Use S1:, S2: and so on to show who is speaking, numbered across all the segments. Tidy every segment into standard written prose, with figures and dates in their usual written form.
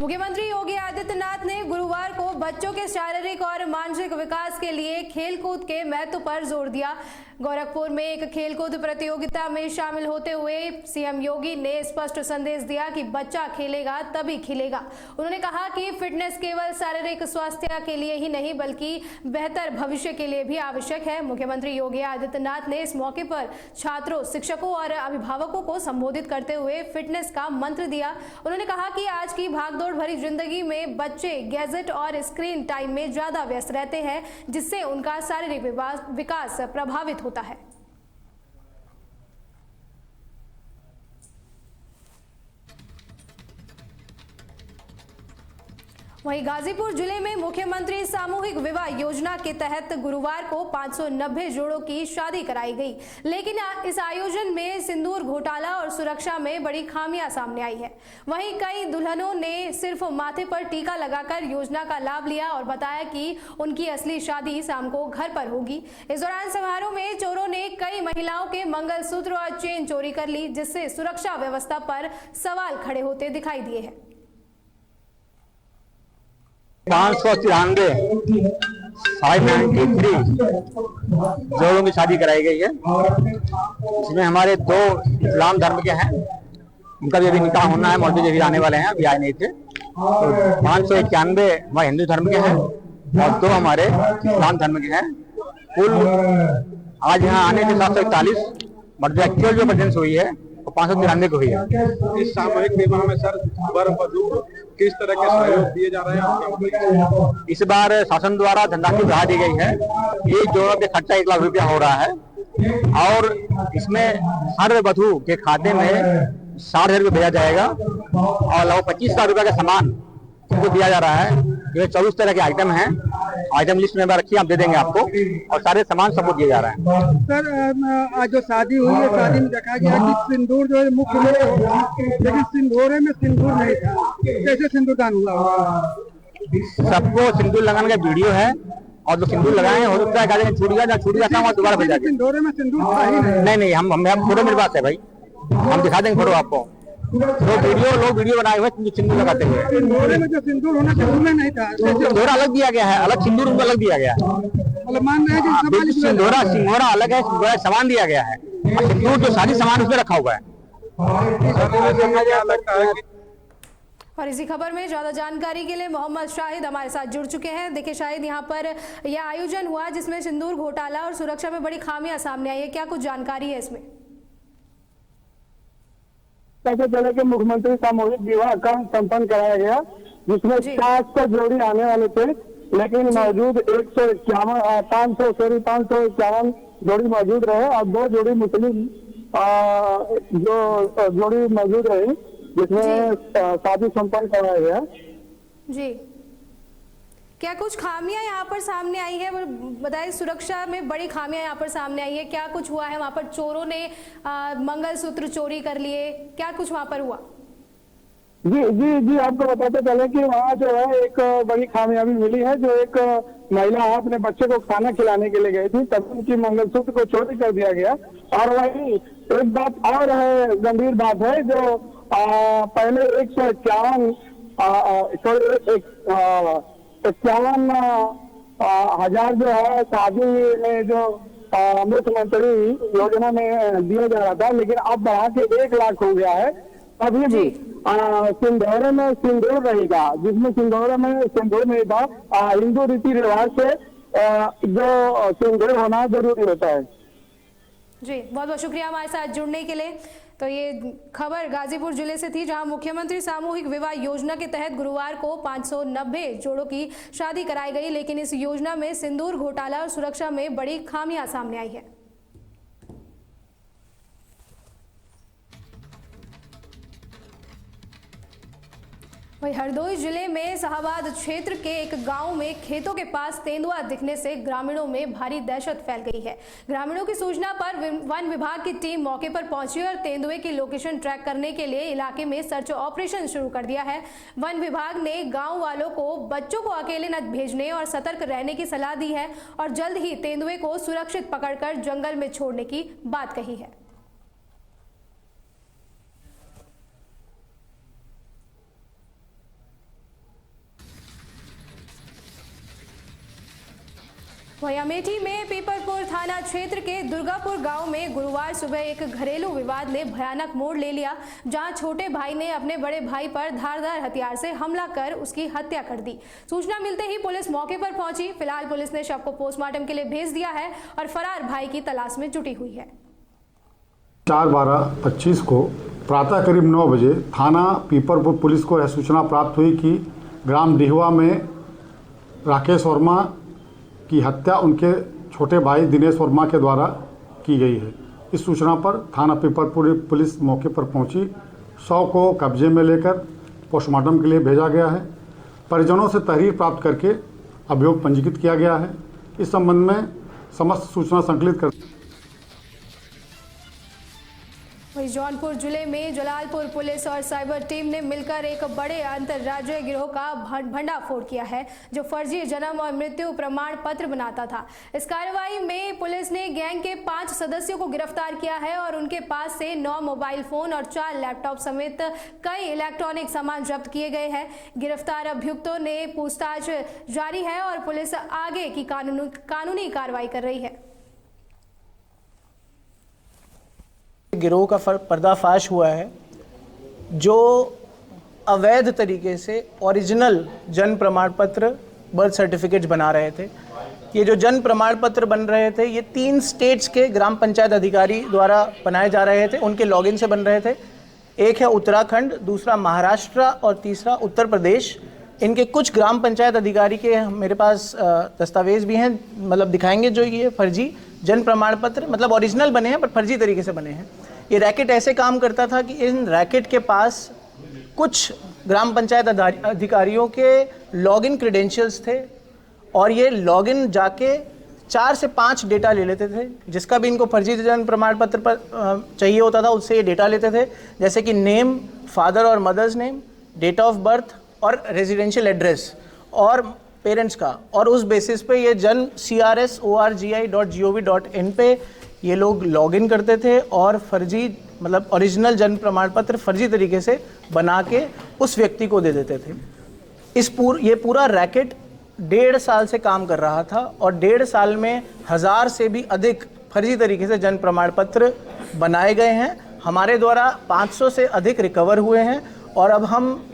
S1: मुख्यमंत्री योगी आदित्यनाथ ने गुरुवार को बच्चों के शारीरिक और मानसिक विकास के लिए खेलकूद के महत्व पर जोर दिया। गोरखपुर में एक खेलकूद प्रतियोगिता में शामिल होते हुए सीएम योगी ने स्पष्ट संदेश दिया कि बच्चा खेलेगा तभी खिलेगा। उन्होंने कहा कि फिटनेस केवल शारीरिक स्वास्थ्य के लिए ही नहीं बल्कि बेहतर भविष्य के लिए भी आवश्यक है। मुख्यमंत्री योगी आदित्यनाथ ने इस मौके पर छात्रों, शिक्षकों और अभिभावकों को संबोधित करते हुए फिटनेस का मंत्र दिया। उन्होंने कहा कि आज की भागदौड़ भरी जिंदगी में बच्चे गैजेट और स्क्रीन टाइम में ज्यादा व्यस्त रहते हैं, जिससे उनका शारीरिक विकास प्रभावित होता है। वहीं गाजीपुर जिले में मुख्यमंत्री सामूहिक विवाह योजना के तहत गुरुवार को 590 जोड़ों की शादी कराई गई, लेकिन इस आयोजन में सिंदूर घोटाला और सुरक्षा में बड़ी खामियां सामने आई है। वहीं कई दुल्हनों ने सिर्फ माथे पर टीका लगाकर योजना का लाभ लिया और बताया कि उनकी असली शादी शाम को घर पर होगी। इस दौरान समारोह में चोरों ने कई महिलाओं के मंगलसूत्र और चेन चोरी कर ली, जिससे सुरक्षा व्यवस्था पर सवाल खड़े होते दिखाई दिए हैं।
S2: 593 जोड़ों की शादी कराई गई है। इसमें हमारे 2 इस्लाम धर्म के हैं, उनका भी अभी निकाह होना है। मौलवी जी भी आने वाले हैं, अभी आए नहीं थे। तो 591 हमारे हिंदू धर्म के हैं और 2 हमारे इस्लाम धर्म के हैं। कुल आज यहाँ आने के 741 मतलब एक्चुअल जो प्रेजेंस हुई है 593 को हुई है।
S3: इस सामूहिक विवाह में सर वर वधू किस तरह के सहयोग दिए जा रहे हैं?
S2: इस बार शासन द्वारा धनराशि बढ़ा दी गई है। ये जोड़ों के खर्चा 1 लाख रुपया हो रहा है और इसमें हर वधू के खाते में 60,000 रुपये भेजा जाएगा और लगभग 25 लाख रुपये का सामान उनको दिया जा रहा है। ये 24 तरह के आइटम हैं, आइटम लिस्ट में रखिए, हम दे देंगे आपको और सारे सामान सबको दिया जा रहा है।
S4: सर आज जो शादी हुई है, शादी में देखा गया कि सिंदूर जो है मुख्य में होगा, लेकिन सिंदूरे में सिंदूर नहीं था। कैसे सिंदूरदान हुआ?
S2: सबको सिंदूर लगाने का वीडियो है और जो सिंदूर लगाए हो सकता है छूट गया, छूट जाता है दोबारा भेजा।
S4: सिंदूरे में सिंदूर था ही
S2: नहीं, हम फोटो मेरे पास है भाई, हम दिखा देंगे फोटो आपको। लोग वीडियो बनाए हुए सिंदूर लगाते हुए।
S4: सिंदूरे में जो सिंदूर होना चाहिए उसमें नहीं था।
S2: सिंदूरा अलग दिया गया है, अलग सिंदूर उनको अलग दिया गया है।
S4: मतलब मान रहे हैं कि
S2: सिंदूरा अलग है, सामान दिया गया है। सिंदूर जो सारी सामान उसमें रखा हुआ है।
S1: और इसी खबर में ज्यादा जानकारी के लिए मोहम्मद शाहिद हमारे साथ जुड़ चुके हैं। देखिए शाहिद, यहाँ पर यह आयोजन हुआ जिसमें सिंदूर घोटाला और सुरक्षा में बड़ी खामियां सामने आई है, क्या कुछ जानकारी है इसमें?
S5: पता चला कि मुख्यमंत्री सामूहिक विवाह का संपन्न कराया गया, जिसमें 400 जोड़ी आने वाले थे, लेकिन मौजूद 551 जोड़ी मौजूद रहे और 2 जोड़ी मुस्लिम जो जोड़ी मौजूद रही, जिसमें शादी संपन्न कराया गया।
S1: जी, क्या कुछ खामियां यहाँ पर सामने आई है? बताइए, सुरक्षा में बड़ी खामियां यहाँ पर सामने आई है, क्या कुछ हुआ है? वहाँ पर चोरों ने मंगलसूत्र चोरी कर लिए, क्या कुछ वहाँ पर हुआ?
S5: जी आपको बताते चले कि वहाँ जो है एक बड़ी कामयाबी मिली है। जो एक महिला अपने बच्चे को खाना खिलाने के लिए गई थी, तब उनकी मंगलसूत्र को चोरी कर दिया गया। और वही एक बात और है, गंभीर बात है, जो पहले 151 हजार जो है शादी में जो मुख्यमंत्री योजना में दिया जा रहा था, लेकिन अब बढ़ा के 1 लाख हो गया है। अभी भी सिंदूर में सिंदूर रहेगा, जिसमें सिंदूर में सिंदूर नहीं था। हिंदू रीति रिवाज से जो सिंदूर होना जरूरी होता है।
S1: जी, बहुत बहुत शुक्रिया हमारे साथ जुड़ने के लिए। तो ये खबर गाजीपुर जिले से थी, जहां मुख्यमंत्री सामूहिक विवाह योजना के तहत गुरुवार को 590 जोड़ों की शादी कराई गई, लेकिन इस योजना में सिंदूर घोटाला और सुरक्षा में बड़ी खामियां सामने आई है। वहीं हरदोई जिले में शाहबाद क्षेत्र के एक गांव में खेतों के पास तेंदुआ दिखने से ग्रामीणों में भारी दहशत फैल गई है। ग्रामीणों की सूचना पर वन विभाग की टीम मौके पर पहुंची और तेंदुए की लोकेशन ट्रैक करने के लिए इलाके में सर्च ऑपरेशन शुरू कर दिया है। वन विभाग ने गाँव वालों को बच्चों को अकेले न भेजने और सतर्क रहने की सलाह दी है और जल्द ही तेंदुए को सुरक्षित पकड़कर जंगल में छोड़ने की बात कही है। वहीं अमेठी में पीपरपुर थाना क्षेत्र के दुर्गापुर गांव में गुरुवार सुबह एक घरेलू विवाद ने भयानक मोड़ ले लिया, जहां छोटे भाई ने अपने बड़े भाई पर धारदार हथियार से हमला कर उसकी हत्या कर दी। सूचना मिलते ही पुलिस मौके पर पहुंची। फिलहाल पुलिस ने शव को पोस्टमार्टम के लिए भेज दिया है और फरार भाई की तलाश में जुटी हुई है।
S6: 4/12/25 को प्रातः करीब 9 बजे थाना पीपरपुर पुलिस को यह सूचना प्राप्त हुई कि ग्राम डिहवा में राकेश वर्मा की हत्या उनके छोटे भाई दिनेश वर्मा के द्वारा की गई है। इस सूचना पर थाना पीपरपुर पुलिस मौके पर पहुंची। शव को कब्जे में लेकर पोस्टमार्टम के लिए भेजा गया है। परिजनों से तहरीर प्राप्त करके अभियोग पंजीकृत किया गया है। इस संबंध में समस्त सूचना संकलित कर
S1: वहीं जौनपुर जिले में जलालपुर पुलिस और साइबर टीम ने मिलकर एक बड़े अंतर्राज्यीय गिरोह का भंडाफोड़ किया है, जो फर्जी जन्म और मृत्यु प्रमाण पत्र बनाता था। इस कार्रवाई में पुलिस ने गैंग के 5 सदस्यों को गिरफ्तार किया है और उनके पास से 9 मोबाइल फोन और 4 लैपटॉप समेत कई इलेक्ट्रॉनिक सामान जब्त किए गए हैं। गिरफ्तार अभियुक्तों ने पूछताछ जारी है और पुलिस आगे की कानूनी कार्रवाई कर रही है।
S7: गिरोह का पर्दाफाश हुआ है, जो अवैध तरीके से ओरिजिनल जन्म प्रमाण पत्र बर्थ सर्टिफिकेट्स बना रहे थे। ये जो जन्म प्रमाण पत्र बन रहे थे, ये 3 स्टेट्स के ग्राम पंचायत अधिकारी द्वारा बनाए जा रहे थे, उनके लॉगिन से बन रहे थे। एक है उत्तराखंड, दूसरा महाराष्ट्र और तीसरा उत्तर प्रदेश। इनके कुछ ग्राम पंचायत अधिकारी के मेरे पास दस्तावेज भी हैं, मतलब दिखाएंगे, जो ये फर्जी जन्म प्रमाण पत्र मतलब ओरिजिनल बने हैं पर फर्जी तरीके से बने हैं। ये रैकेट ऐसे काम करता था कि इन रैकेट के पास कुछ ग्राम पंचायत अधिकारियों के लॉगिन क्रेडेंशियल्स थे और ये लॉगिन जाके 4 से 5 डेटा ले लेते थे, जिसका भी इनको फर्जी जन्म प्रमाण पत्र पर चाहिए होता था, उससे ये डेटा लेते थे, जैसे कि नेम, फादर और mother's name, date of birth और रेजिडेंशियल एड्रेस और पेरेंट्स का, और उस बेसिस पे ये जन्म CRS.orgi.gov.in पे ये लोग लॉगिन करते थे और फर्जी मतलब ओरिजिनल जन्म प्रमाण पत्र फर्जी तरीके से बना के उस व्यक्ति को दे देते थे। ये पूरा रैकेट 1.5 साल से काम कर रहा था और 1.5 साल में 1000 से भी अधिक फर्जी तरीके से जन्म प्रमाण पत्र बनाए गए हैं। हमारे द्वारा 500 से अधिक रिकवर हुए हैं और अब हम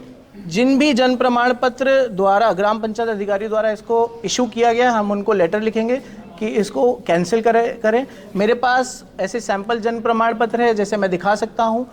S7: जिन भी जन्म प्रमाण पत्र द्वारा ग्राम पंचायत अधिकारी द्वारा इसको इशू किया गया, हम उनको लेटर लिखेंगे कि इसको कैंसिल करें। मेरे पास ऐसे सैंपल जन्म प्रमाण पत्र है, जैसे मैं दिखा सकता हूं।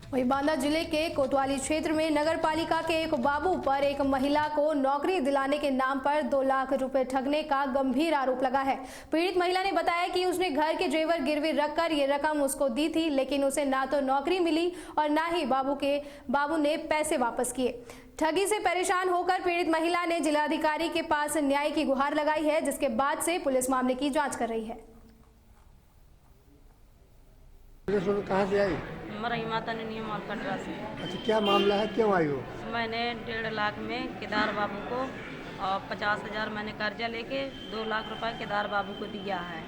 S1: वहीं बांदा जिले के कोतवाली क्षेत्र में नगर पालिका के एक बाबू पर एक महिला को नौकरी दिलाने के नाम पर 2 लाख रुपए ठगने का गंभीर आरोप लगा है। पीड़ित महिला ने बताया कि उसने घर के जेवर गिरवी रखकर ये रकम उसको दी थी, लेकिन उसे ना तो नौकरी मिली और ना ही बाबू ने पैसे वापस किए। ठगी से परेशान होकर पीड़ित महिला ने जिलाधिकारी के पास न्याय की गुहार लगाई है, जिसके बाद से पुलिस मामले की जाँच कर रही है।
S4: कहाँ से आई?
S8: रही माता ने नियम और कटरा से।
S4: अच्छा, क्या मामला है, क्यों आई हो?
S8: मैंने 1.5 लाख में केदार बाबू को और 50,000 मैंने कर्जा लेके 2 लाख रुपए केदार बाबू को दिया है।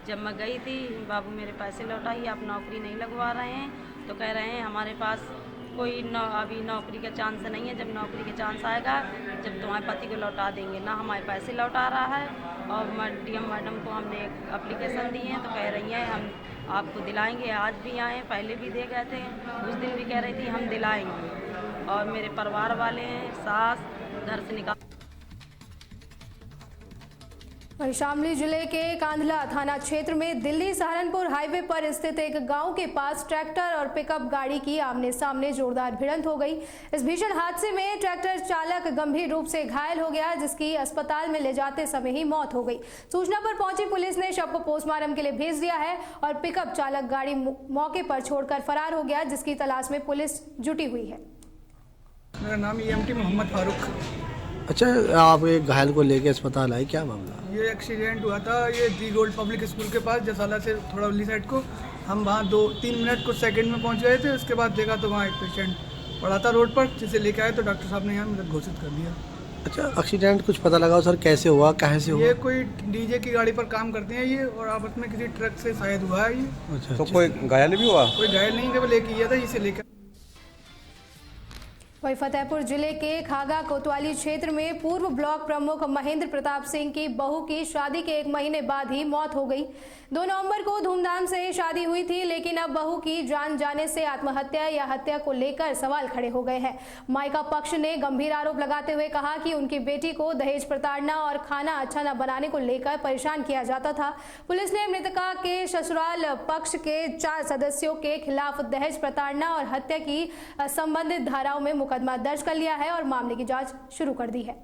S8: जब मैं गई थी, बाबू मेरे पैसे लौटाइए, आप नौकरी नहीं लगवा रहे हैं, तो कह रहे हैं हमारे पास कोई अभी नौकरी का चांस नहीं है, जब नौकरी का चांस आएगा जब तुम्हारे पति को लौटा देंगे। ना हमारे पैसे लौटा रहा है और DM मैडम को हमने एक एप्लीकेशन दी है, तो कह रही हैं हम आपको दिलाएंगे। आज भी आए, पहले भी दे गए थे, उस दिन भी कह रही थी हम दिलाएंगे। और मेरे परिवार वाले हैं, सास घर से निकाल।
S1: वहीं शामली जिले के कांधला थाना क्षेत्र में दिल्ली सहारनपुर हाईवे पर स्थित एक गांव के पास ट्रैक्टर और पिकअप गाड़ी की आमने सामने जोरदार भिड़ंत हो गई। इस भीषण हादसे में ट्रैक्टर चालक गंभीर रूप से घायल हो गया, जिसकी अस्पताल में ले जाते समय ही मौत हो गई। सूचना पर पहुंची पुलिस ने शव को पोस्टमार्टम के लिए भेज दिया है और पिकअप चालक गाड़ी मौके पर छोड़कर फरार हो गया, जिसकी तलाश में पुलिस जुटी हुई है।
S4: मेरा नाम EMT मोहम्मद फारूक।
S9: अच्छा, आप एक घायल को लेके अस्पताल आए, क्या मामला?
S4: ये एक्सीडेंट हुआ था, ये दी गोल्ड पब्लिक स्कूल के पास जसाला से थोड़ा उल्ली साइड को। हम वहाँ 2-3 मिनट कुछ सेकंड में पहुँच गए थे। उसके बाद देखा तो वहाँ एक पेशेंट पड़ा था रोड पर, जिसे लेके आए तो डॉक्टर साहब ने यहाँ मृत घोषित कर दिया।
S9: अच्छा, एक्सीडेंट कुछ पता लगा सर, कैसे हुआ, कहाँ से हुआ?
S4: ये कोई DJ की गाड़ी पर काम करते हैं ये, और आपस में किसी ट्रक से शायद हुआ है ये।
S9: अच्छा,
S3: तो कोई घायल भी हुआ?
S4: कोई घायल नहीं, केवल एक ही था, इसे लेकर।
S1: वहीं फतेहपुर जिले के खागा कोतवाली क्षेत्र में पूर्व ब्लॉक प्रमुख महेंद्र प्रताप सिंह की बहू की शादी के 1 महीने बाद ही मौत हो गई। 2 नवंबर को धूमधाम से शादी हुई थी, लेकिन अब बहू की जान जाने से आत्महत्या या हत्या को लेकर सवाल खड़े हो गए हैं। मायका पक्ष ने गंभीर आरोप लगाते हुए कहा कि उनकी बेटी को दहेज प्रताड़ना और खाना अच्छा न बनाने को लेकर परेशान किया जाता था। पुलिस ने मृतका के ससुराल पक्ष के 4 सदस्यों के खिलाफ दहेज प्रताड़ना और हत्या की संबंधित धाराओं में मुकदमा दर्ज कर लिया है और मामले की जांच शुरू कर दी है।